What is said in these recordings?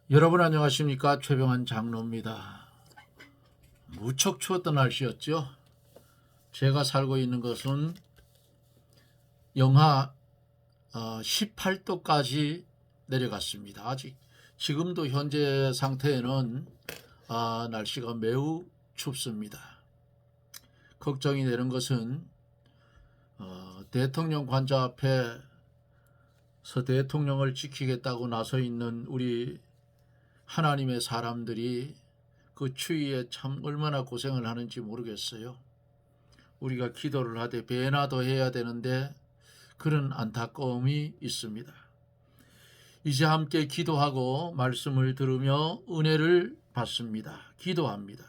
여러분 안녕하십니까? 최병환 장로입니다. 무척 추웠던 날씨였죠. 제가 살고 있는 것은 영하 18도까지 내려갔습니다. 아직 지금도 현재 상태에는 날씨가 매우 춥습니다. 걱정이 되는 것은 대통령 관저 앞에서 대통령을 지키겠다고 나서 있는 우리 하나님의 사람들이 그 추위에 참 얼마나 고생을 하는지 모르겠어요. 우리가 기도를 하되 배나 더 해야 되는데 그런 안타까움이 있습니다. 이제 함께 기도하고 말씀을 들으며 은혜를 받습니다. 기도합니다.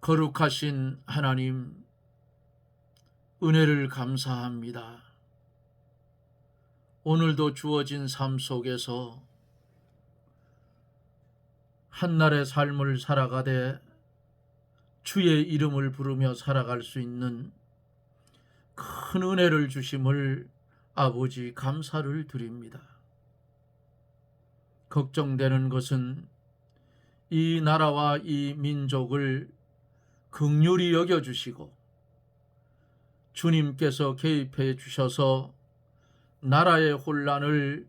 거룩하신 하나님, 은혜를 감사합니다. 오늘도 주어진 삶 속에서 한날의 삶을 살아가되 주의 이름을 부르며 살아갈 수 있는 큰 은혜를 주심을 아버지 감사를 드립니다. 걱정되는 것은 이 나라와 이 민족을 긍휼히 여겨주시고 주님께서 개입해 주셔서 나라의 혼란을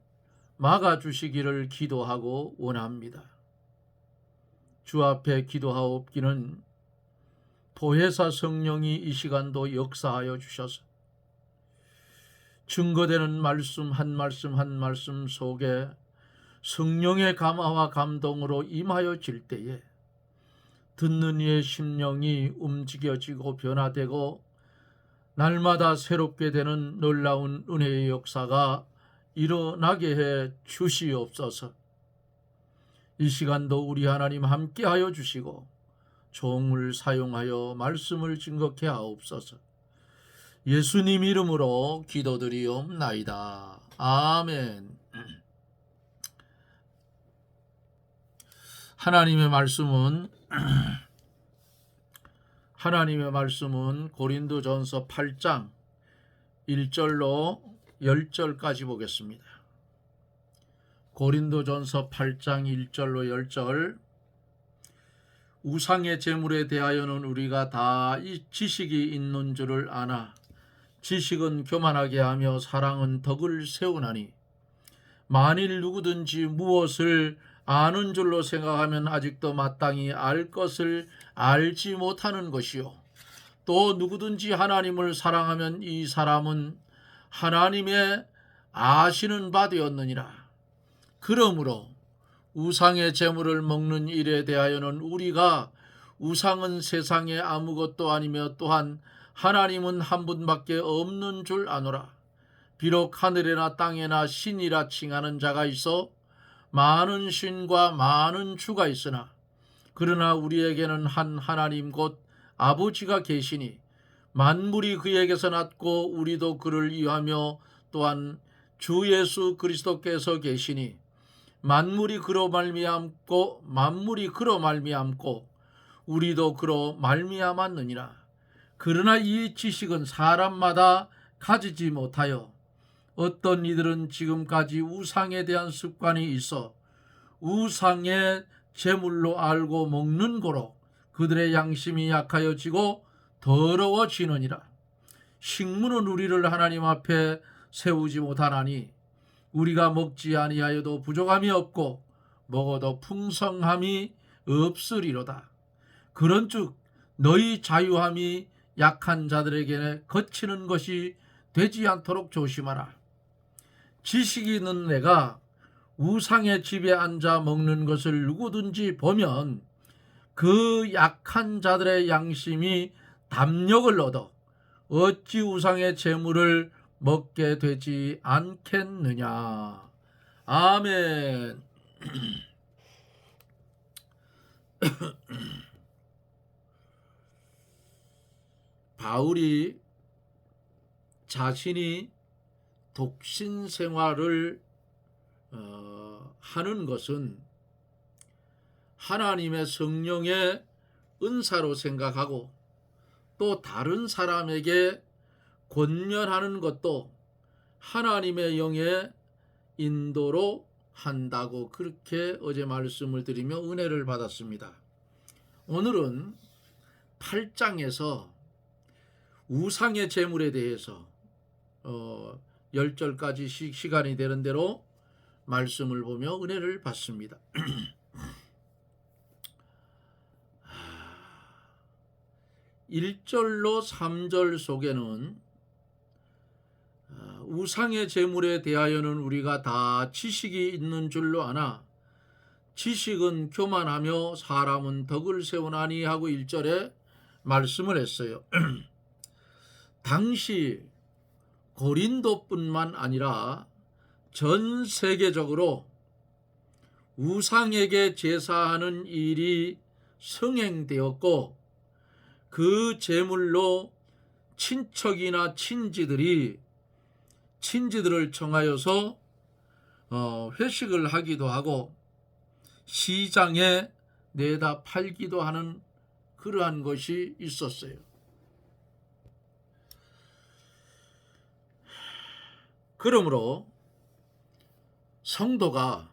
막아주시기를 기도하고 원합니다. 주 앞에 기도하옵기는 보혜사 성령이 이 시간도 역사하여 주셔서 증거되는 말씀 한 말씀 한 말씀 속에 성령의 감화와 감동으로 임하여질 때에 듣는 이의 심령이 움직여지고 변화되고 날마다 새롭게 되는 놀라운 은혜의 역사가 일어나게 해 주시옵소서. 이 시간도 우리 하나님 함께하여 주시고 종을 사용하여 말씀을 증거케 하옵소서. 예수님 이름으로 기도드리옵나이다. 아멘. 하나님의 말씀은 고린도전서 8장 1절로 10절까지 보겠습니다. 고린도전서 8장 1절로 10절. 우상의 제물에 대하여는 우리가 다 이 지식이 있는 줄을 아나 지식은 교만하게 하며 사랑은 덕을 세우나니 만일 누구든지 무엇을 아는 줄로 생각하면 아직도 마땅히 알 것을 알지 못하는 것이요 또 누구든지 하나님을 사랑하면 이 사람은 하나님의 아시는 바 되었느니라. 그러므로 우상의 제물을 먹는 일에 대하여는 우리가 우상은 세상에 아무것도 아니며 또한 하나님은 한 분밖에 없는 줄 아노라. 비록 하늘에나 땅에나 신이라 칭하는 자가 있어 많은 신과 많은 주가 있으나 그러나 우리에게는 한 하나님 곧 아버지가 계시니 만물이 그에게서 났고 우리도 그를 위하며 또한 주 예수 그리스도께서 계시니 만물이 그로 말미암고 우리도 그로 말미암았느니라. 그러나 이 지식은 사람마다 가지지 못하여 어떤 이들은 지금까지 우상에 대한 습관이 있어 우상의 제물로 알고 먹는 고로 그들의 양심이 약하여지고 더러워지느니라. 식물은 우리를 하나님 앞에 세우지 못하나니 우리가 먹지 아니하여도 부족함이 없고 먹어도 풍성함이 없으리로다. 그런즉 너희 자유함이 약한 자들에게 거치는 것이 되지 않도록 조심하라. 지식이 있는 내가 우상의 집에 앉아 먹는 것을 누구든지 보면 그 약한 자들의 양심이 담력을 얻어 어찌 우상의 제물을 먹게 되지 않겠느냐. 아멘. 바울이 자신이 독신 생활을 하는 것은 하나님의 성령의 은사로 생각하고 또 다른 사람에게 권면하는 것도 하나님의 영의 인도로 한다고 그렇게 어제 말씀을 드리며 은혜를 받았습니다. 오늘은 8장에서 우상의 제물에 대해서 10절까지 시간이 되는 대로 말씀을 보며 은혜를 받습니다. 1절로 3절 속에는 우상의 제물에 대하여는 우리가 다 지식이 있는 줄로 아나 지식은 교만하며 사람은 덕을 세우나니 하고 1절에 말씀을 했어요. 당시 고린도뿐만 아니라 전 세계적으로 우상에게 제사하는 일이 성행되었고 그 제물로 친척이나 친지들을 청하여서 회식을 하기도 하고 시장에 내다 팔기도 하는 그러한 것이 있었어요. 그러므로 성도가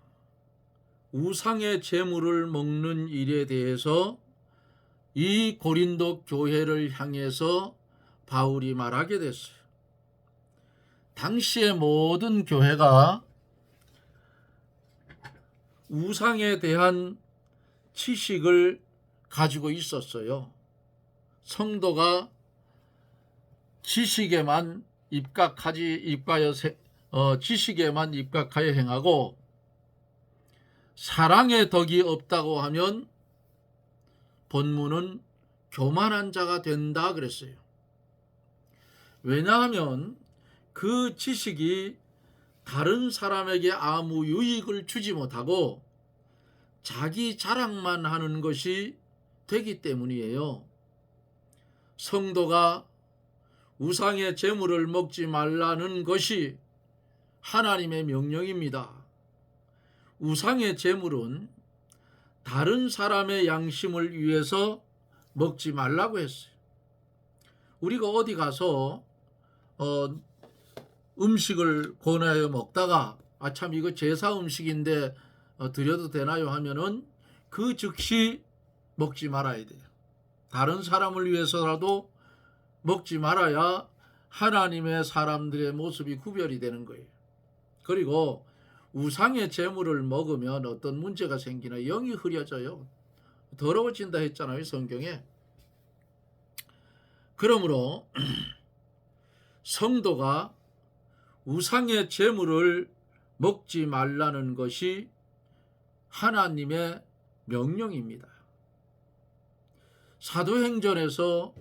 우상의 제물을 먹는 일에 대해서 이 고린도 교회를 향해서 바울이 말하게 됐어요. 당시의 모든 교회가 우상에 대한 지식을 가지고 있었어요. 성도가 지식에만 지식에만 입각하여 행하고 사랑의 덕이 없다고 하면 본문은 교만한 자가 된다 그랬어요. 왜냐하면 그 지식이 다른 사람에게 아무 유익을 주지 못하고 자기 자랑만 하는 것이 되기 때문이에요. 성도가 우상의 제물을 먹지 말라는 것이 하나님의 명령입니다. 우상의 제물은 다른 사람의 양심을 위해서 먹지 말라고 했어요. 우리가 어디 가서 음식을 권하여 먹다가 참 이거 제사 음식인데 드려도 되나요 하면은 그 즉시 먹지 말아야 돼요. 다른 사람을 위해서라도 먹지 말아야 하나님의 사람들의 모습이 구별이 되는 거예요. 그리고 우상의 제물을 먹으면 어떤 문제가 생기나 영이 흐려져요. 더러워진다 했잖아요, 성경에. 그러므로 성도가 우상의 제물을 먹지 말라는 것이 하나님의 명령입니다. 사도행전에서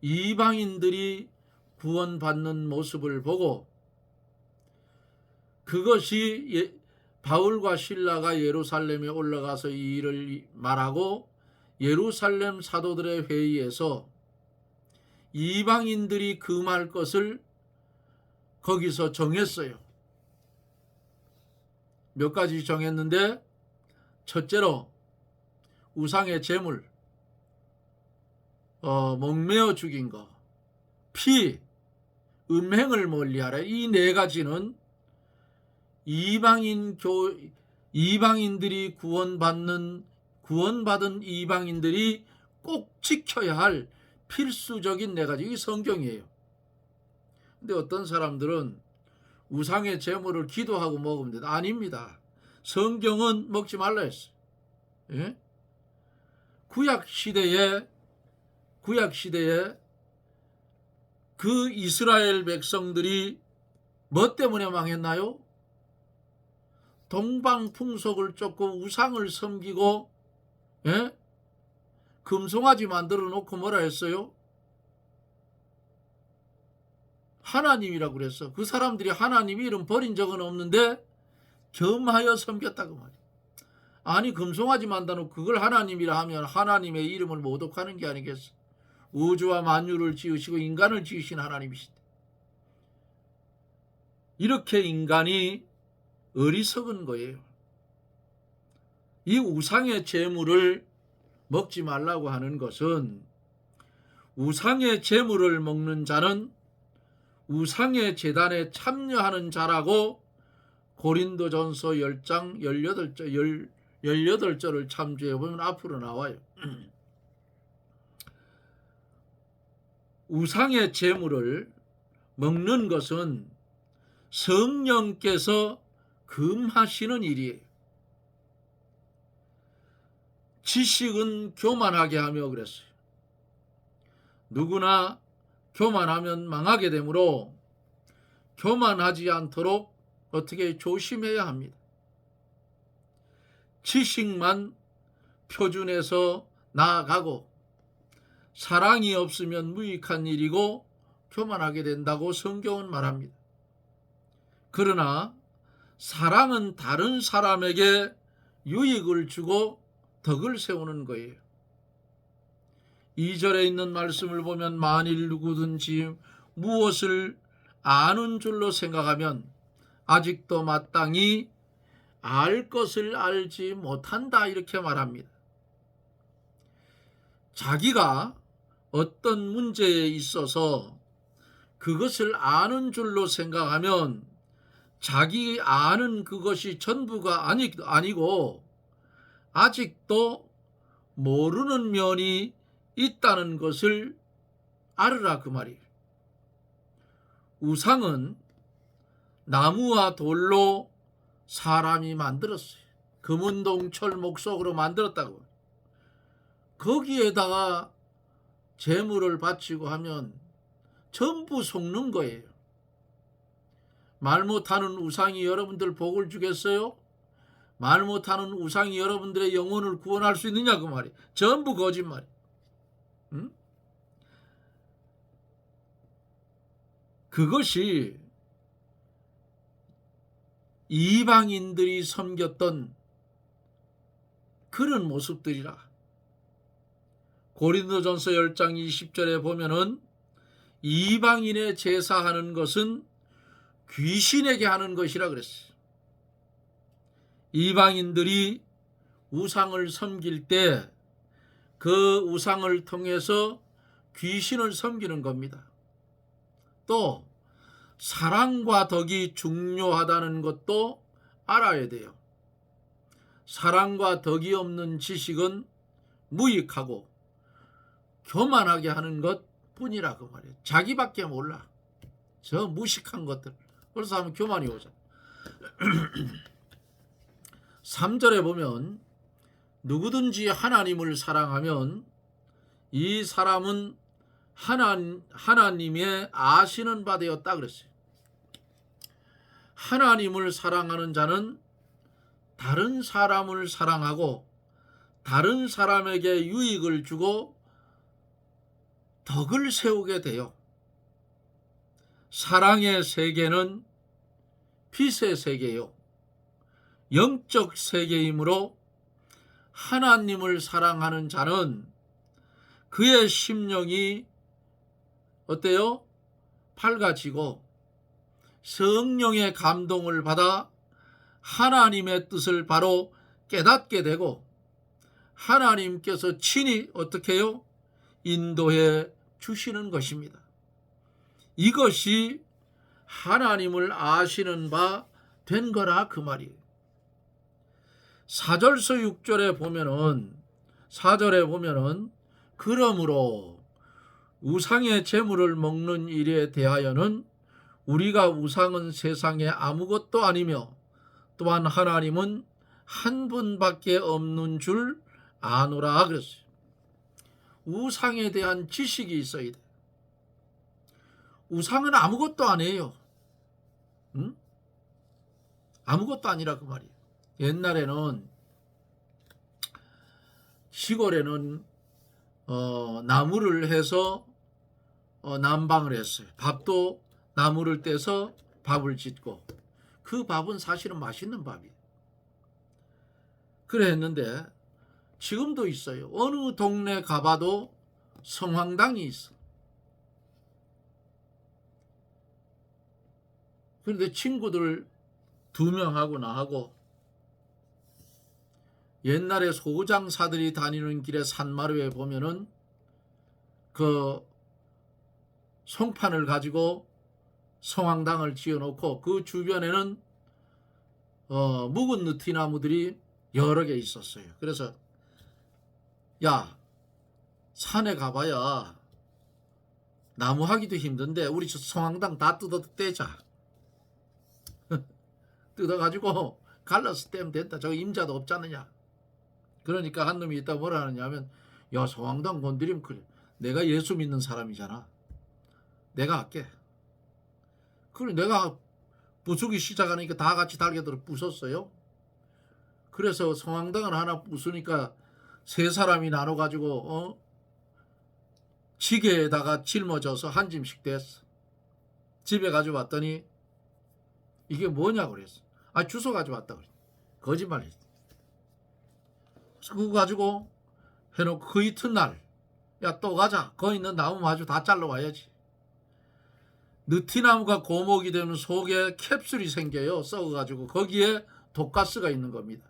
이방인들이 구원받는 모습을 보고 그것이 바울과 실라가 예루살렘에 올라가서 이 일을 말하고 예루살렘 사도들의 회의에서 이방인들이 금할 것을 거기서 정했어요. 몇 가지 정했는데 첫째로 우상의 제물, 목매어 죽인 거, 피, 음행을 멀리하라. 이 네 가지는 이방인들이 구원받은 이방인들이 꼭 지켜야 할 필수적인 네 가지. 이 성경이에요. 근데 어떤 사람들은 우상의 제물을 기도하고 먹으면 된다. 아닙니다. 성경은 먹지 말라 했어요. 예? 구약 시대에 그 이스라엘 백성들이 뭐 때문에 망했나요? 동방 풍속을 쫓고 우상을 섬기고 금송아지 만들어 놓고 뭐라 했어요? 하나님이라고 그랬어. 그 사람들이 하나님 이름 버린 적은 없는데 겸하여 섬겼다고 말이야. 아니 금송아지 만들어 놓고 그걸 하나님이라 하면 하나님의 이름을 모독하는 게 아니겠어. 우주와 만유를 지으시고 인간을 지으신 하나님이시다. 이렇게 인간이 어리석은 거예요. 이 우상의 제물을 먹지 말라고 하는 것은 우상의 제물을 먹는 자는 우상의 제단에 참여하는 자라고 고린도전서 10장 18절을 참조해 보면 앞으로 나와요. 우상의 제물을 먹는 것은 성령께서 금하시는 일이에요. 지식은 교만하게 하며 그랬어요. 누구나 교만하면 망하게 되므로 교만하지 않도록 어떻게 조심해야 합니다. 지식만 표준해서 나아가고 사랑이 없으면 무익한 일이고 교만하게 된다고 성경은 말합니다. 그러나 사랑은 다른 사람에게 유익을 주고 덕을 세우는 거예요. 2절에 있는 말씀을 보면 만일 누구든지 무엇을 아는 줄로 생각하면 아직도 마땅히 알 것을 알지 못한다 이렇게 말합니다. 자기가 어떤 문제에 있어서 그것을 아는 줄로 생각하면 자기 아는 그것이 전부가 아니고 아직도 모르는 면이 있다는 것을 알으라 그 말이에요. 우상은 나무와 돌로 사람이 만들었어요. 금은동 철목석으로 만들었다고. 거기에다가 제물을 바치고 하면 전부 속는 거예요. 말 못하는 우상이 여러분들 복을 주겠어요? 말 못하는 우상이 여러분들의 영혼을 구원할 수 있느냐 그 말이에요. 전부 거짓말이에요. 응? 그것이 이방인들이 섬겼던 그런 모습들이라. 고린도전서 10장 20절에 보면은 이방인의 제사하는 것은 귀신에게 하는 것이라 그랬어요. 이방인들이 우상을 섬길 때 그 우상을 통해서 귀신을 섬기는 겁니다. 또 사랑과 덕이 중요하다는 것도 알아야 돼요. 사랑과 덕이 없는 지식은 무익하고 교만하게 하는 것 뿐이라고 말이에요. 자기밖에 몰라. 저 무식한 것들. 그래서 하면 교만이 오잖아. 3절에 보면 누구든지 하나님을 사랑하면 이 사람은 하나님의 아시는 바 되었다 그랬어요. 하나님을 사랑하는 자는 다른 사람을 사랑하고 다른 사람에게 유익을 주고 덕을 세우게 돼요. 사랑의 세계는 빛의 세계요. 영적 세계이므로 하나님을 사랑하는 자는 그의 심령이 어때요? 밝아지고 성령의 감동을 받아 하나님의 뜻을 바로 깨닫게 되고 하나님께서 친히 어떻게 해요? 인도해 주시는 것입니다. 이것이 하나님을 아시는 바 된 거라 그 말이에요. 4절서 6절에 보면은 4절에 보면은 그러므로 우상의 제물을 먹는 일에 대하여는 우리가 우상은 세상에 아무것도 아니며 또한 하나님은 한 분밖에 없는 줄 아노라 그랬어요. 우상에 대한 지식이 있어야 돼. 우상은 아무것도 아니에요. 응? 아무것도 아니라 그 말이에요. 옛날에는 시골에는 나무를 해서 난방을 했어요. 밥도 나무를 떼서 밥을 짓고 그 밥은 사실은 맛있는 밥이에요. 그래 했는데 지금도 있어요. 어느 동네 가봐도 성황당이 있어. 그런데 친구들 2명하고 나하고 옛날에 소장사들이 다니는 길에 산마루에 보면은 그 송판을 가지고 성황당을 지어놓고 그 주변에는 묵은 느티나무들이 여러 개 있었어요. 그래서 야, 산에 가봐야 나무 하기도 힘든데 우리 저 성황당 다 떼자. 뜯어가지고 갈라서 떼면 된다. 저거 임자도 없잖느냐. 그러니까 한 놈이 있다 뭐라 하느냐면, 야, 성황당 건드리면 그래. 내가 예수 믿는 사람이잖아. 내가 할게. 그래, 내가 부수기 시작하니까 다 같이 달겨들어 부쉈어요. 그래서 성황당을 하나 부수니까 세 사람이 나눠가지고 지게에다가 짊어져서 한 짐씩 됐어. 집에 가져왔더니 이게 뭐냐고 그랬어. 아, 주워 가져왔다 그래. 거짓말했어. 그거 가지고 해놓고 그 이튿날, 야, 또 가자. 거기 있는 나무 마주 다 잘라와야지. 느티나무가 고목이 되면 속에 캡슐이 생겨요. 썩어가지고 거기에 독가스가 있는 겁니다.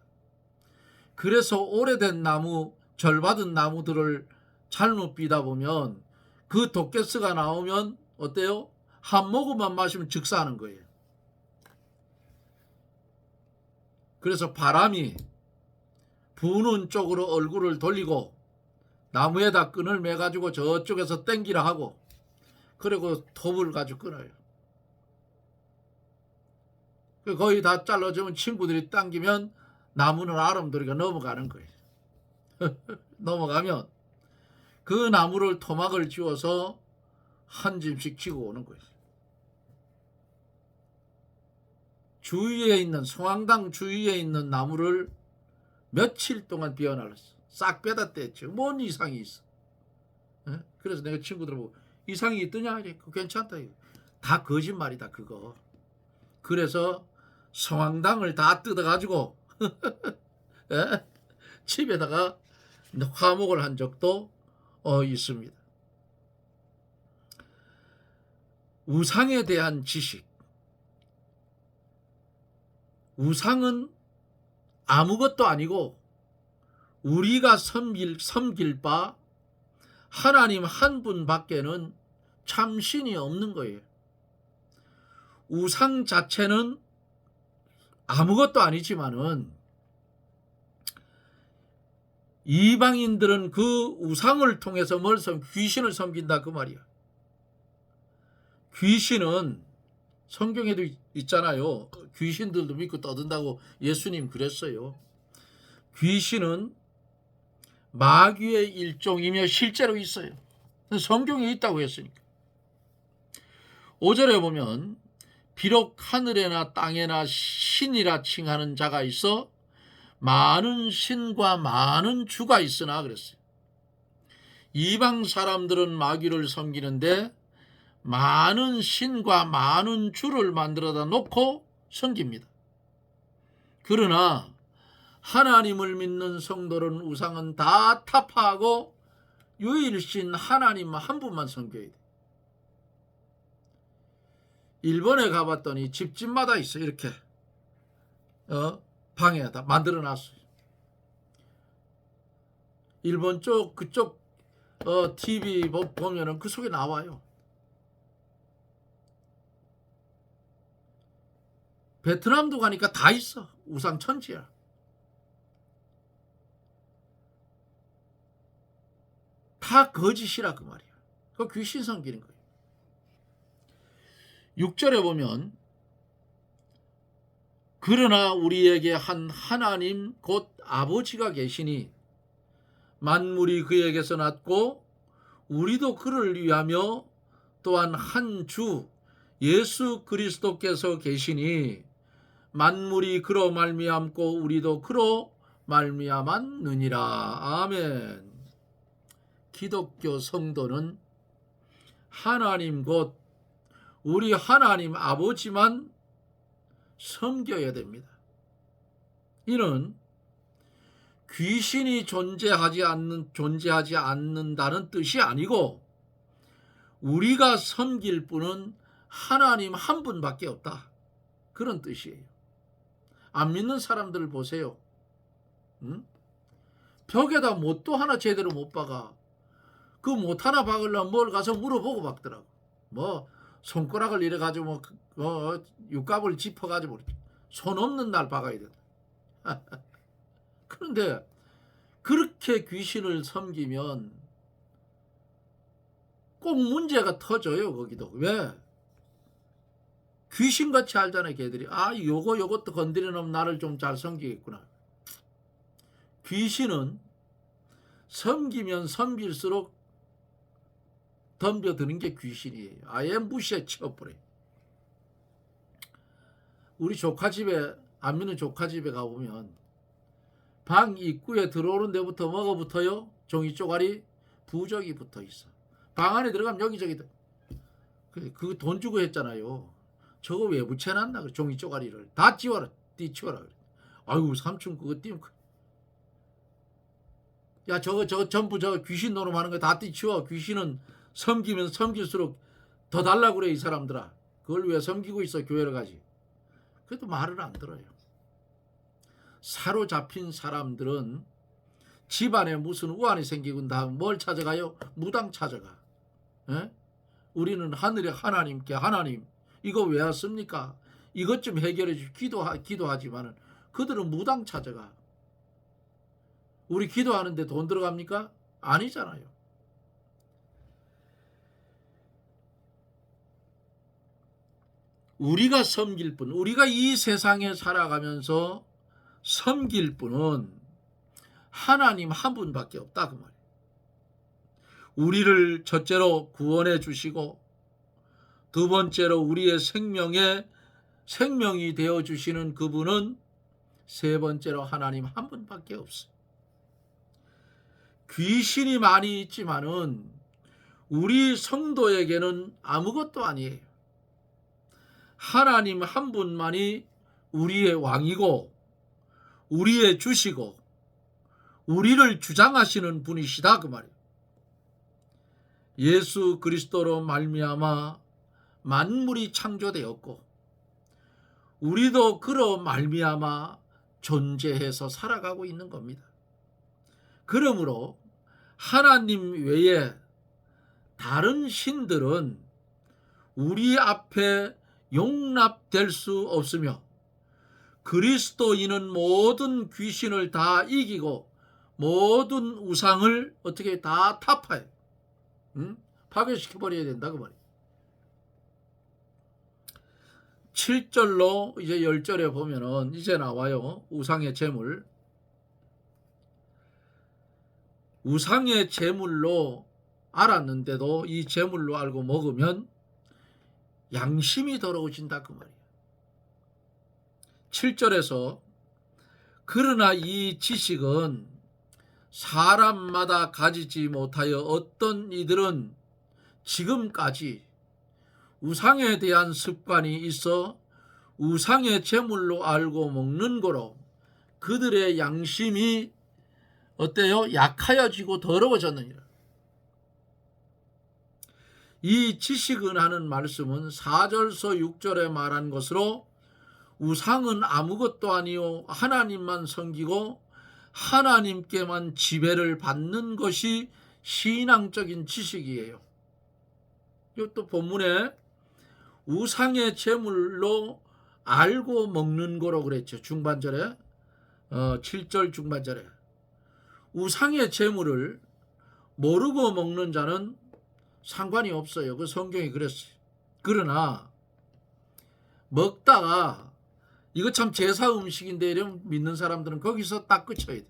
그래서 오래된 나무, 절받은 나무들을 잘못 비다 보면 그 독가스가 나오면 어때요? 한 모금만 마시면 즉사하는 거예요. 그래서 바람이 부는 쪽으로 얼굴을 돌리고 나무에다 끈을 매가지고 저쪽에서 땡기라 하고, 그리고 톱을 가지고 끊어요. 거의 다 잘라주면 친구들이 당기면 나무는 아름드리게 넘어가는 거예요. 넘어가면 그 나무를 토막을 쥐어서 한 짐씩 쥐고 오는 거예요. 주위에 있는, 성황당 주위에 있는 나무를 며칠 동안 비워날랐어. 싹 빼다 뗐죠. 뭔 이상이 있어. 그래서 내가 친구들 보고, 이상이 있더냐? 그거 괜찮다. 다 거짓말이다, 그거. 그래서 성황당을 다 뜯어가지고 집에다가 화목을 한 적도 있습니다. 우상에 대한 지식. 우상은 아무것도 아니고 우리가 섬길 바 하나님 한 분밖에는 참 신이 없는 거예요. 우상 자체는 아무것도 아니지만은 이방인들은 그 우상을 통해서 귀신을 섬긴다 그 말이야. 귀신은 성경에도 있잖아요. 귀신들도 믿고 떠든다고 예수님 그랬어요. 귀신은 마귀의 일종이며 실제로 있어요. 성경에 있다고 했으니까. 5절에 보면, 비록 하늘에나 땅에나 신이라 칭하는 자가 있어 많은 신과 많은 주가 있으나 그랬어요. 이방 사람들은 마귀를 섬기는데 많은 신과 많은 주를 만들어다 놓고 섬깁니다. 그러나 하나님을 믿는 성도는 우상은 다 타파하고 유일신 하나님 한 분만 섬겨야 돼. 일본에 가봤더니 집집마다 있어. 이렇게 방에다 만들어 놨어요. 일본 쪽 그쪽 TV 보면은 그 속에 나와요. 베트남도 가니까 다 있어. 우상 천지야. 다 거짓이라 그 말이야. 그 귀신 섬기는 거예요. 6절에 보면, 그러나 우리에게 한 하나님 곧 아버지가 계시니 만물이 그에게서 났고 우리도 그를 위하며 또한 한 주 예수 그리스도께서 계시니 만물이 그로 말미암고 우리도 그로 말미암았느니라. 아멘. 기독교 성도는 하나님 곧 우리 하나님 아버지만 섬겨야 됩니다. 이는 귀신이 존재하지 않는다는 뜻이 아니고 우리가 섬길 분은 하나님 한 분밖에 없다. 그런 뜻이에요. 안 믿는 사람들 보세요. 벽에다 못도 하나 제대로 못 박아. 그 못 하나 박으려면 뭘 가서 물어보고 박더라고. 뭐 손가락을 이래 가지고 육갑을 짚어 가지고 손 없는 날 박아야 된다. 그런데 그렇게 귀신을 섬기면 꼭 문제가 터져요. 거기도. 왜? 귀신같이 알잖아요. 걔들이. 아, 요것도 건드려 놓으면 나를 좀 잘 섬기겠구나. 귀신은 섬기면 섬길수록 덤벼드는 게 귀신이에요. 아예 무시해 치워버려요. 우리 조카집에, 안 믿는 조카집에 가보면 방 입구에 들어오는 데부터 뭐가 붙어요? 종이 쪼가리 부적이 붙어 있어. 방 안에 들어가면 여기저기 그 돈 주고 했잖아요. 저거 왜 붙여놨나? 그 종이 쪼가리를 다 치워라, 띠치워라. 아이고 삼촌 그거 띄면 야 저거 전부 저 귀신 노름하는 거 다 띠치워. 귀신은 섬기면 섬길수록 더 달라고 그래 이 사람들아. 그걸 왜 섬기고 있어 교회를 가지. 그래도 말을 안 들어요. 사로잡힌 사람들은 집안에 무슨 우환이 생기고 다음 뭘 찾아가요? 무당 찾아가. 에? 우리는 하늘의 하나님께 하나님 이거 왜 왔습니까? 이것 좀 해결해 주시고 기도하지만은 그들은 무당 찾아가. 우리 기도하는데 돈 들어갑니까? 아니잖아요. 우리가 섬길 분, 우리가 이 세상에 살아가면서 섬길 분은 하나님 한 분밖에 없다 그 말이에요. 우리를 첫째로 구원해 주시고 두 번째로 우리의 생명이 되어 주시는 그분은 세 번째로 하나님 한 분밖에 없어요. 귀신이 많이 있지만은 우리 성도에게는 아무것도 아니에요. 하나님 한 분만이 우리의 왕이고 우리의 주시고 우리를 주장하시는 분이시다 그 말이에요. 예수 그리스도로 말미암아 만물이 창조되었고 우리도 그로 말미암아 존재해서 살아가고 있는 겁니다. 그러므로 하나님 외에 다른 신들은 우리 앞에 용납될 수 없으며 그리스도인은 모든 귀신을 다 이기고 모든 우상을 어떻게 다 타파해. 파괴시켜버려야 된다 그 말이에요. 7절로 이제 10절에 보면은 이제 나와요. 우상의 제물. 우상의 제물로 알았는데도 이 제물로 알고 먹으면 양심이 더러워진다 그 말이에요. 7절에서 그러나 이 지식은 사람마다 가지지 못하여 어떤 이들은 지금까지 우상에 대한 습관이 있어 우상의 제물로 알고 먹는 거로 그들의 양심이 어때요? 약하여지고 더러워졌느니라. 이 지식은 하는 말씀은 4절서 6절에 말한 것으로 우상은 아무것도 아니요 하나님만 섬기고 하나님께만 지배를 받는 것이 신앙적인 지식이에요. 이것도 본문에 우상의 제물로 알고 먹는 거로 그랬죠. 중반절에 7절 중반절에 우상의 제물을 모르고 먹는 자는 상관이 없어요. 그 성경이 그랬어요. 그러나 먹다가 이거 참 제사 음식인데 이러면 믿는 사람들은 거기서 딱 끝쳐야 돼.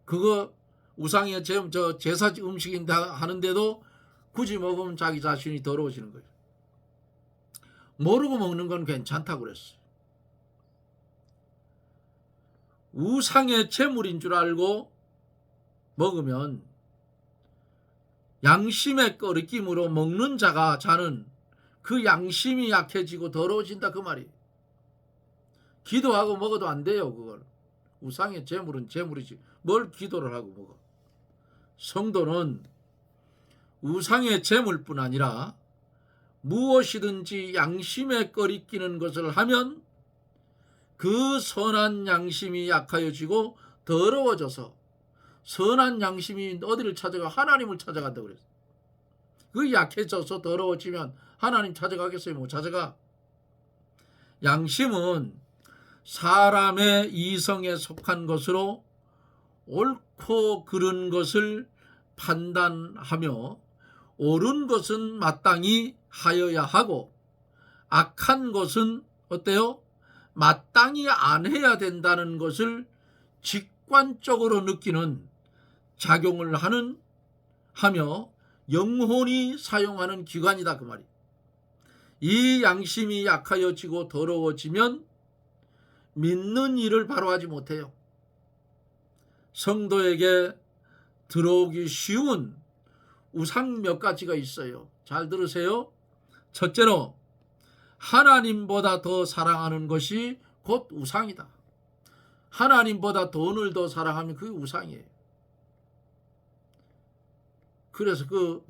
그거 우상의 제사 음식인데 하는데도 굳이 먹으면 자기 자신이 더러워지는 거예요. 모르고 먹는 건 괜찮다고 그랬어요. 우상의 제물인 줄 알고 먹으면 양심의 꺼리낌으로 먹는 자는 그 양심이 약해지고 더러워진다 그 말이에요. 기도하고 먹어도 안 돼요. 그걸 우상의 제물은 제물이지 뭘 기도를 하고 먹어. 성도는 우상의 제물뿐 아니라 무엇이든지 양심에 꺼리끼는 것을 하면 그 선한 양심이 약하여지고 더러워져서 선한 양심이 어디를 찾아가? 하나님을 찾아간다고 그랬어요. 그 약해져서 더러워지면 하나님 찾아가겠어요? 못 찾아가. 양심은 사람의 이성에 속한 것으로 옳고 그른 것을 판단하며 옳은 것은 마땅히 하여야 하고 악한 것은 어때요? 마땅히 안 해야 된다는 것을 직관적으로 느끼는 작용을 하며 영혼이 사용하는 기관이다 그 말이에요. 이 양심이 약하여지고 더러워지면 믿는 일을 바로 하지 못해요. 성도에게 들어오기 쉬운 우상 몇 가지가 있어요. 잘 들으세요. 첫째로 하나님보다 더 사랑하는 것이 곧 우상이다. 하나님보다 돈을 더 사랑하면 그게 우상이에요. 그래서 그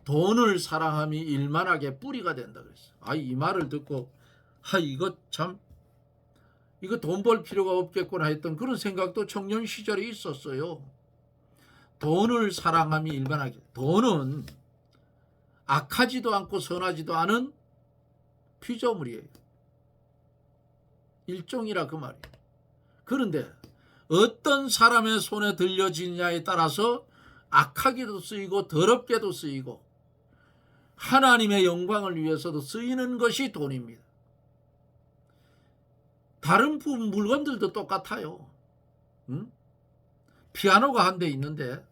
돈을 사랑함이 일만하게 뿌리가 된다 그랬어요. 이 말을 듣고 이거 돈 벌 필요가 없겠구나 했던 그런 생각도 청년 시절에 있었어요. 돈을 사랑함이 일반하게. 돈은 악하지도 않고 선하지도 않은 피조물이에요. 일종이라 그 말이에요. 그런데 어떤 사람의 손에 들려지느냐에 따라서 악하게도 쓰이고 더럽게도 쓰이고 하나님의 영광을 위해서도 쓰이는 것이 돈입니다. 다른 물건들도 똑같아요. 피아노가 한 대 있는데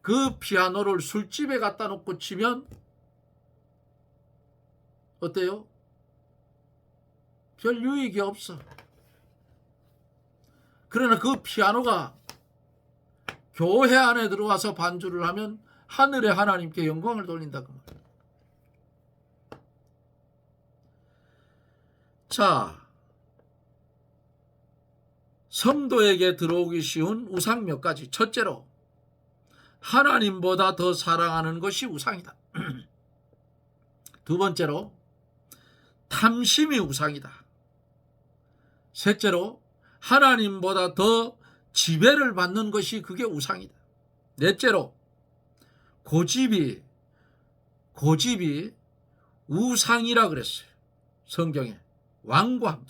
그 피아노를 술집에 갖다 놓고 치면 어때요? 별 유익이 없어. 그러나 그 피아노가 교회 안에 들어와서 반주를 하면 하늘의 하나님께 영광을 돌린다 그 말이에요. 자, 성도에게 들어오기 쉬운 우상 몇 가지. 첫째로 하나님보다 더 사랑하는 것이 우상이다. 두 번째로 탐심이 우상이다. 셋째로 하나님보다 더 지배를 받는 것이 그게 우상이다. 넷째로 고집이 우상이라 그랬어요. 성경에 왕과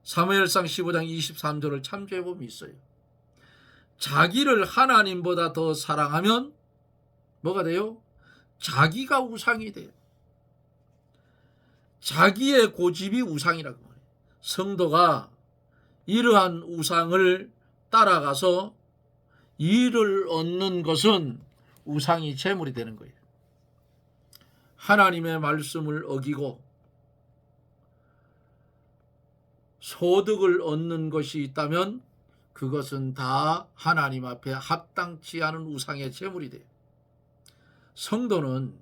사무엘상 15장 23절을 참조해 보면 있어요. 자기를 하나님보다 더 사랑하면 뭐가 돼요? 자기가 우상이 돼요. 자기의 고집이 우상이라고 말해요. 성도가 이러한 우상을 따라가서 이를 얻는 것은 우상이 제물이 되는 거예요. 하나님의 말씀을 어기고 소득을 얻는 것이 있다면 그것은 다 하나님 앞에 합당치 않은 우상의 제물이 돼요. 성도는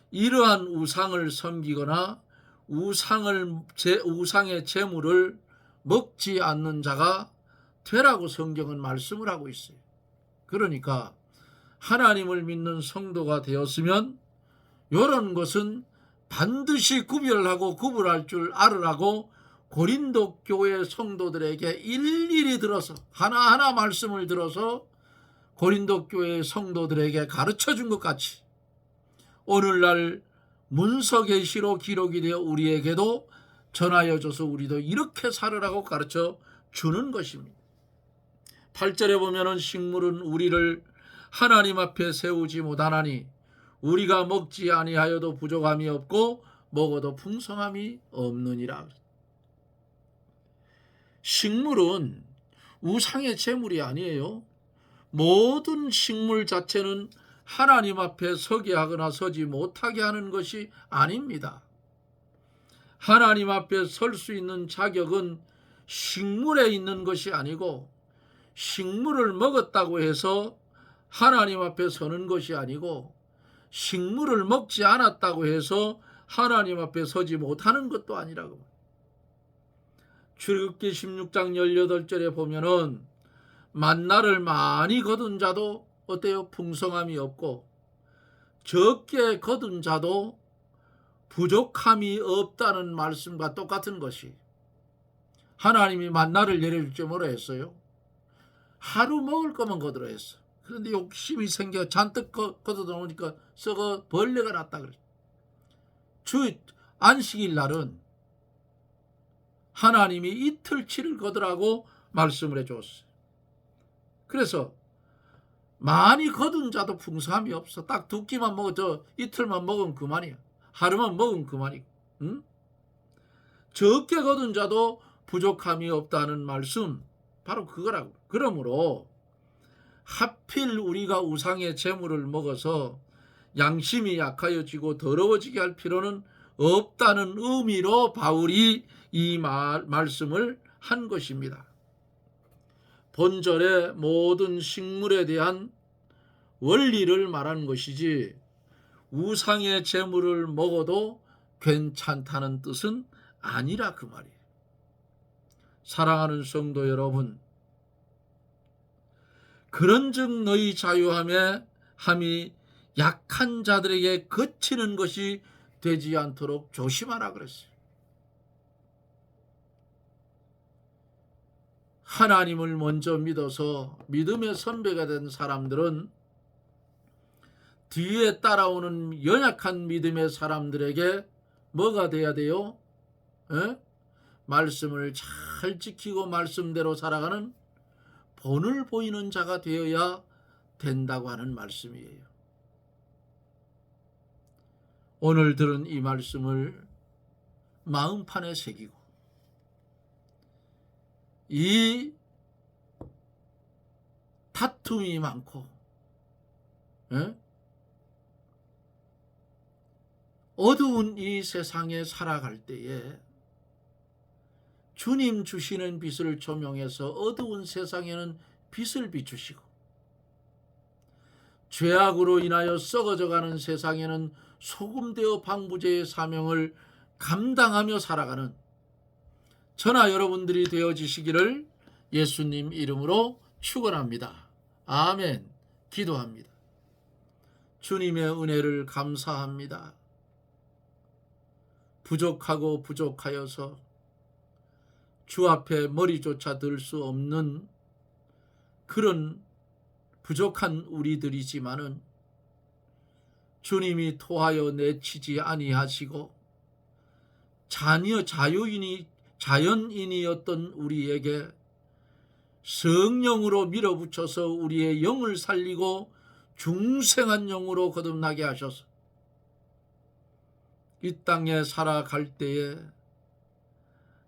이러한 우상을 섬기거나 우상의 제물을 먹지 않는 자가 되라고 성경은 말씀을 하고 있어요. 그러니까 하나님을 믿는 성도가 되었으면 이런 것은 반드시 구별하고 구분할 줄 알으라고 고린도 교회 성도들에게 일일이 들어서 하나하나 말씀을 들어서 고린도 교회 성도들에게 가르쳐 준 것 같이 오늘날 문서 계시로 기록이 되어 우리에게도 전하여줘서 우리도 이렇게 살으라고 가르쳐 주는 것입니다. 8절에 보면은 식물은 우리를 하나님 앞에 세우지 못하나니 우리가 먹지 아니하여도 부족함이 없고 먹어도 풍성함이 없느니라. 식물은 우상의 제물이 아니에요. 모든 식물 자체는 하나님 앞에 서게 하거나 서지 못하게 하는 것이 아닙니다. 하나님 앞에 설 수 있는 자격은 식물에 있는 것이 아니고 식물을 먹었다고 해서 하나님 앞에 서는 것이 아니고 식물을 먹지 않았다고 해서 하나님 앞에 서지 못하는 것도 아니라고. 출애굽기 16장 18절에 보면은 만나를 많이 거둔 자도 어때요? 풍성함이 없고 적게 거둔 자도 부족함이 없다는 말씀과 똑같은 것이 하나님이 만나를 내려줄 줄 뭐라 했어요? 하루 먹을 것만 거두라 했어. 그런데 욕심이 생겨 잔뜩 거둬 놓으니까 썩어 벌레가 났다 그랬어. 주 안식일 날은 하나님이 이틀치를 거두라고 말씀을 해줬어요. 그래서 많이 거둔 자도 풍성함이 없어. 딱 2끼만 먹어, 이틀만 먹으면 그만이야. 하루만 먹으면 그만이고. 응? 적게 거둔 자도 부족함이 없다는 말씀, 바로 그거라고. 그러므로 하필 우리가 우상의 재물을 먹어서 양심이 약하여지고 더러워지게 할 필요는 없다는 의미로 바울이 이 말씀을 한 것입니다. 본절의 모든 식물에 대한 원리를 말하는 것이지 우상의 재물을 먹어도 괜찮다는 뜻은 아니라 그 말이에요. 사랑하는 성도 여러분, 그런즉 너희 자유함이 약한 자들에게 거치는 것이 되지 않도록 조심하라 그랬어요. 하나님을 먼저 믿어서 믿음의 선배가 된 사람들은 뒤에 따라오는 연약한 믿음의 사람들에게 뭐가 돼야 돼요? 말씀을 잘 지키고 말씀대로 살아가는 본을 보이는 자가 되어야 된다고 하는 말씀이에요. 오늘 들은 이 말씀을 마음판에 새기고 이 다툼이 많고 어두운 이 세상에 살아갈 때에 주님 주시는 빛을 조명해서 어두운 세상에는 빛을 비추시고 죄악으로 인하여 썩어져가는 세상에는 소금되어 방부제의 사명을 감당하며 살아가는 저나 여러분들이 되어지시기를 예수님 이름으로 축원합니다. 아멘. 기도합니다. 주님의 은혜를 감사합니다. 부족하고 부족하여서 주 앞에 머리조차 들 수 없는 그런 부족한 우리들이지만은 주님이 토하여 내치지 아니하시고 자연인이었던 우리에게 성령으로 밀어붙여서 우리의 영을 살리고 중생한 영으로 거듭나게 하셔서 이 땅에 살아갈 때에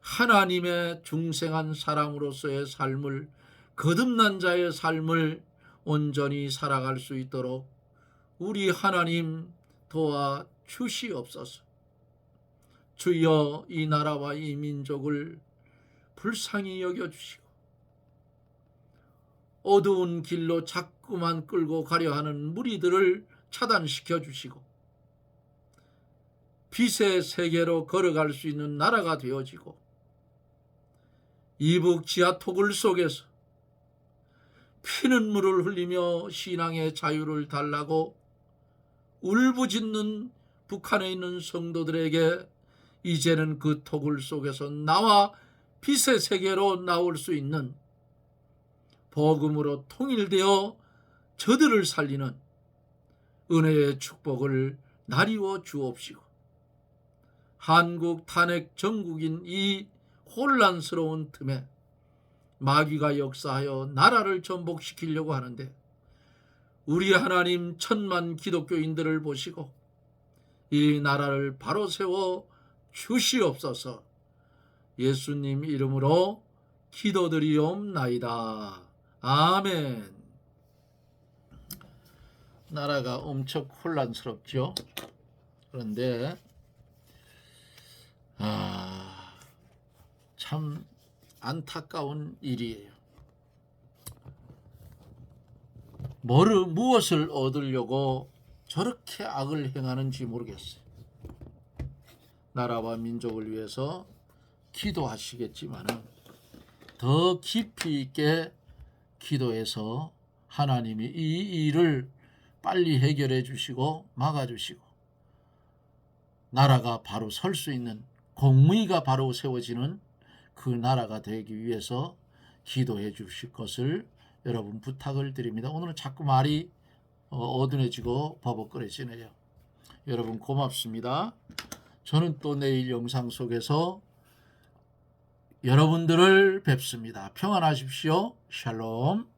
하나님의 중생한 사람으로서의 삶을, 거듭난 자의 삶을 온전히 살아갈 수 있도록 우리 하나님 도와 주시옵소서. 주여 이 나라와 이 민족을 불쌍히 여겨주시고 어두운 길로 자꾸만 끌고 가려 하는 무리들을 차단시켜 주시고 빛의 세계로 걸어갈 수 있는 나라가 되어지고 이북 지하 토굴 속에서 피눈물을 흘리며 신앙의 자유를 달라고 울부짖는 북한에 있는 성도들에게 이제는 그 토굴 속에서 나와 빛의 세계로 나올 수 있는 복음으로 통일되어 저들을 살리는 은혜의 축복을 나리워 주옵시고 한국 탄핵 정국인 이 혼란스러운 틈에 마귀가 역사하여 나라를 전복시키려고 하는데 우리 하나님 1000만 기독교인들을 보시고 이 나라를 바로 세워 주시옵소서. 예수님 이름으로 기도드리옵나이다. 아멘. 나라가 엄청 혼란스럽죠. 그런데 참 안타까운 일이에요. 무엇을 얻으려고 저렇게 악을 행하는지 모르겠어요. 나라와 민족을 위해서 기도하시겠지만 더 깊이 있게 기도해서 하나님이 이 일을 빨리 해결해 주시고 막아주시고 나라가 바로 설 수 있는 공의가 바로 세워지는 그 나라가 되기 위해서 기도해 주실 것을 여러분 부탁을 드립니다. 오늘은 자꾸 말이 어두워지고 버벅거려지네요. 여러분 고맙습니다. 저는 또 내일 영상 속에서 여러분들을 뵙습니다. 평안하십시오. 샬롬.